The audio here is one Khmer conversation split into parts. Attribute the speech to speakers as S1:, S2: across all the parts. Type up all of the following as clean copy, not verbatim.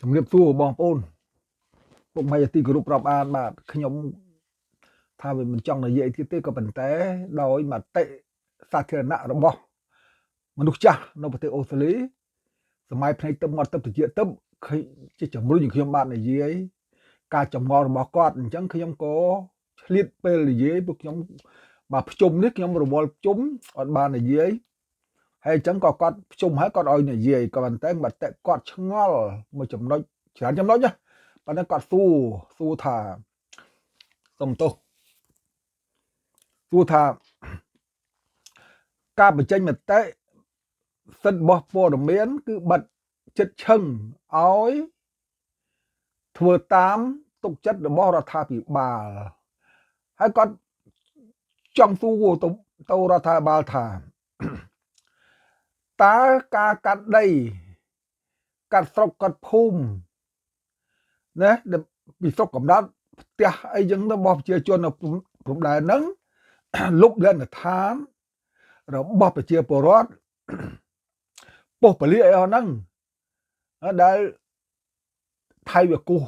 S1: ជំរាបសួរបងប្អូនពុកម៉ែទីគោរពរាប់អានបាទខ្ញុំថាវាមិនចង់និយាយទៀតទេក៏ប៉ុន្តែដោយមតិសាធារណៈរបស់មនុស្សចាស់នៅប្រទេសអូស្ត្រាលីសម័យភ្នែកទឹកមាត់ទឹកត្រជាទឹកជាជំរុញខ្ញុំបាទនិយាយការចម្ងល់របស់គាត់អញ្ចឹងខ្ញុំក៏ឆ្លៀតពេលនិយាយពួកខ្ញុំបាទភ្ជុំនេះខ្ញុំរវល់ភ្ជុំអត់បាននិយាយហើយអញ្ចឹងក៏គាត់ភ្ជុំហើយគាត់ឲ្យនិយាយក៏ប៉ុន្តែមតិគាត់ឆ្ងល់មួយចំណុចច្រើនចំណុចណាប៉ុន្តែគាត់សួរថាសុំទោសសួរថាការបញ្ចេញមតិសិទ្ធិរបស់ព័ត៌មានគឺបិទចិត្តឈឹងឲ្យធ្វើតាមទុកចិត្តរបស់រដ្ឋាភិបាលហើយគាត់ចង់សួរទៅរដ្ឋាភិបាលថាតើការកាត់ដីកាត់ស្រុកកាត់ភូមិណាពីស្រុកកំណត់ផ្ទះអីចឹងរបស់ប្រជាជននៅព្រំដែនហ្នឹងលុបលទ្ធដ្ឋានរបស់ប្រជាពលរដ្ឋប៉ុស្តិ៍ពលិអីអស់ហ្នឹងដែលថៃវាគូស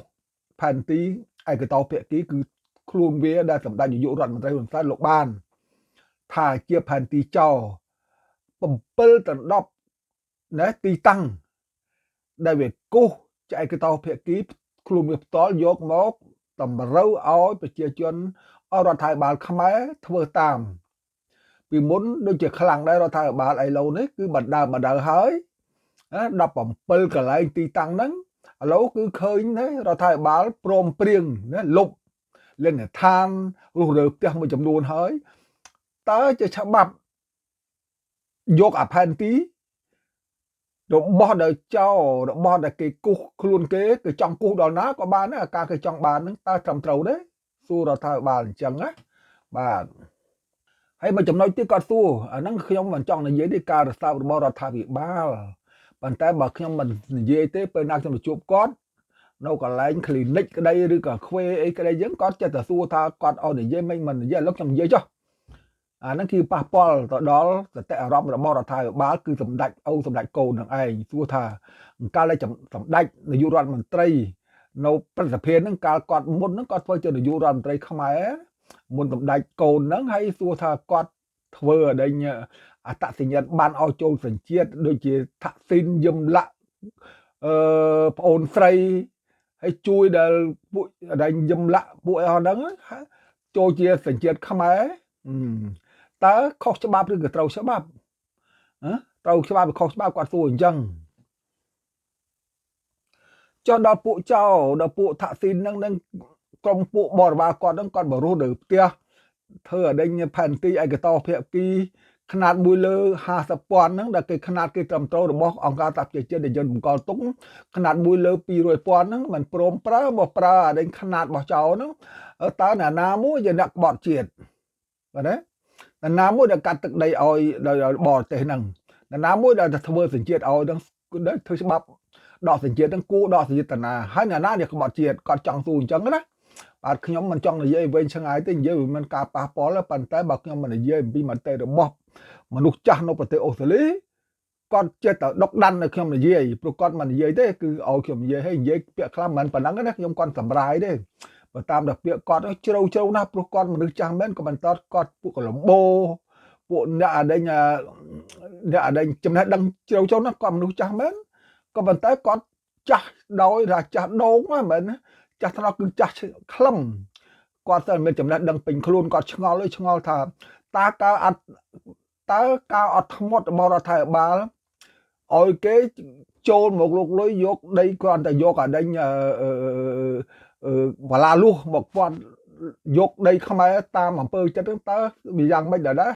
S1: ផែនទីឯកតោភាគីគឺខ្លួនវាដែលសម្ដេចនាយករដ្ឋមន្ត្រីហ៊ុនសែនលោកបានថាជាផែនទីចោល7ដណ្ដប់ណាទីតាំងដែលវាគូសជាឯកតោភាគីខ្លួនវាផ្ទាល់យកមកតម្រូវឲ្យប្រជាជនអរដ្ឋាភិបាលខ្មែរធ្វើតាមពីមុនដូចជាខ្លាំងដែររដ្ឋាភិបាលឥឡូវនេះគឺបណ្ដើហើយ17កន្លែងទីតាំងហ្នឹងឥឡូវគឺឃើញណារដ្ឋាភិបាលព្រមព្រៀងណាលុបលទ្ធដ្ឋានរស់រើផ្ទះមួយចំនួនហើយតើជាច្បាប់យកអាផែនទីរបស់ដែលចោលរបស់ដែលគេគូសខ្លួនគេចង់គូសដល់ណាក៏បានដែរអាការគេចង់បានហ្នឹងតើត្រឹមត្រូវទេសួររដ្ឋាភិបាលអញ្ចឹងណាបាទហើយមួយចំណុចទៀតគាត់សួរអាហ្នឹងខ្ញុំមិនចង់និយាយទេការរសើបរបស់រដ្ឋាភិបាលប៉ុន្តែបើខ្ញុំមិននិយាយទេពេលណាខ្ញុំទៅជួបគាត់នៅកន្លែង clinic ក្តីឬក៏ខ្វេអីក្តីអញ្ចឹងគាត់ចិត្តតែសួរថាគាត់ឲ្យនិយាយមិននិយាយឥឡូវខ្ញុំនិយាយចុះអាហ្នឹងគឺប៉ះពាល់ទៅដល់សតិអារម្មណ៍របស់រដ្ឋាភិបាលគឺសម្ដេចសម្ដេចកូននឹងឯងសួរថាកាលដែលសម្ដេចនាយករដ្ឋមន្ត្រីនៅព្រឹទ្ធសភាហ្នឹងកាលគាត់មុនហ្នឹងគាត់ធ្វើជានាយករដ្ឋមន្ត្រីខ្មែរមុនសម្ដេចកូនហ្នឹងហើយសួរថាគាត់ធ្វើអដែងអត្តសញ្ញាណបានឲ្យចូលសញ្ជាតិដូចជាថាក់ស៊ីនយឹមឡាក់ប្អូនស្រីហើយជួយដល់ពួកអដែងយឹមឡាក់ពួកអីហ្នឹងចូលជាសញ្ជាតិខ្មែរតើខុសច្បាប់ឬក៏ត្រូវច្បាប់ត្រូវច្បាប់ឬខុសច្បាប់គាត់សួរអញ្ចឹងចុះដល់ពួកចៅដល់ពួកថាក់ស៊ីនហ្នឹងក្រុមពួកបរិវារគាត់ហ្នឹងគាត់បរោះនៅផ្ទះធ្វើអដែងផែនទីឯកតោភាគីຂະຫນາດ1លើ50,000ហ្នឹងដែលគេຂະຫນາດគេត្រឹមត្រូវរបស់អង្គការសហប្រជាជាតិដែលយើងបង្កល់ទុកຂະຫນາດ1លើ200,000ហ្នឹងមិនព្រមប្រើមកប្រើអដែងຂະຫນາດរបស់ចៅហ្នឹងតើអ្នកណាមួយជាអ្នកក្បត់ជាតិបាទណាអ្នកណាមួយដែលកាត់ទឹកដីឲ្យដល់បរទេសហ្នឹងអ្នកណាមួយដែលធ្វើសញ្ជាតិឲ្យហ្នឹងធ្វើច្បាប់ដកសញ្ជាតិហ្នឹងគួរដកសញ្ជាតិតាណាហើយអ្នកណាដែលក្បត់ជាតិគាត់ចង់សួរអញ្ចឹងណាបាទខ្ញុំមិនចង់និយាយវែងឆ្ងាយទេនិយាយវាមិនការប៉ះពាល់ទេប៉ុន្តែបើខ្ញុំមិននិយាយអំពីមតិរបស់មនុស្សចាស់នៅប្រទេសអូស្ត្រាលីគាត់ចិត្តតែដុកដាន់នៅខ្ញុំនិយាយព្រោះគាត់មិននិយាយទេគឺឲ្យខ្ញុំនិយាយហើយនិយាយពាក្យខ្លះមិនប៉ុណ្ណឹងណាខ្ញុំគាត់សម្រាយទេបើតាមតែពាក្យគាត់ជ្រៅណាស់ព្រោះគាត់មនុស្សចាស់មែនក៏មិនតគាត់ពួកកលំបោពួកអ្នកអដែងចំណេះដឹងជ្រៅណាស់គាត់មនុស្សចាស់មែនក៏ប៉ុន្តែគាត់ចាស់ដោយថាចាស់ដងហ្នឹងមែនចាស់ថ្នាក់គឺចាស់ខ្លឹមគាត់តែមានចំណេះដឹងពេញខ្លួនគាត់ឆ្ងល់ថាតើការអត់ធ្មត់របស់រដ្ឋាភិបាលឲ្យគេចូលមកលោកលុយយកដីគ្រាន់តែយកអាដេញវ៉ាឡាលុះមកគាត់យកដីខ្មែរតាមអំពើចិត្តហ្នឹងតើវាយ៉ាងម៉េចដែរ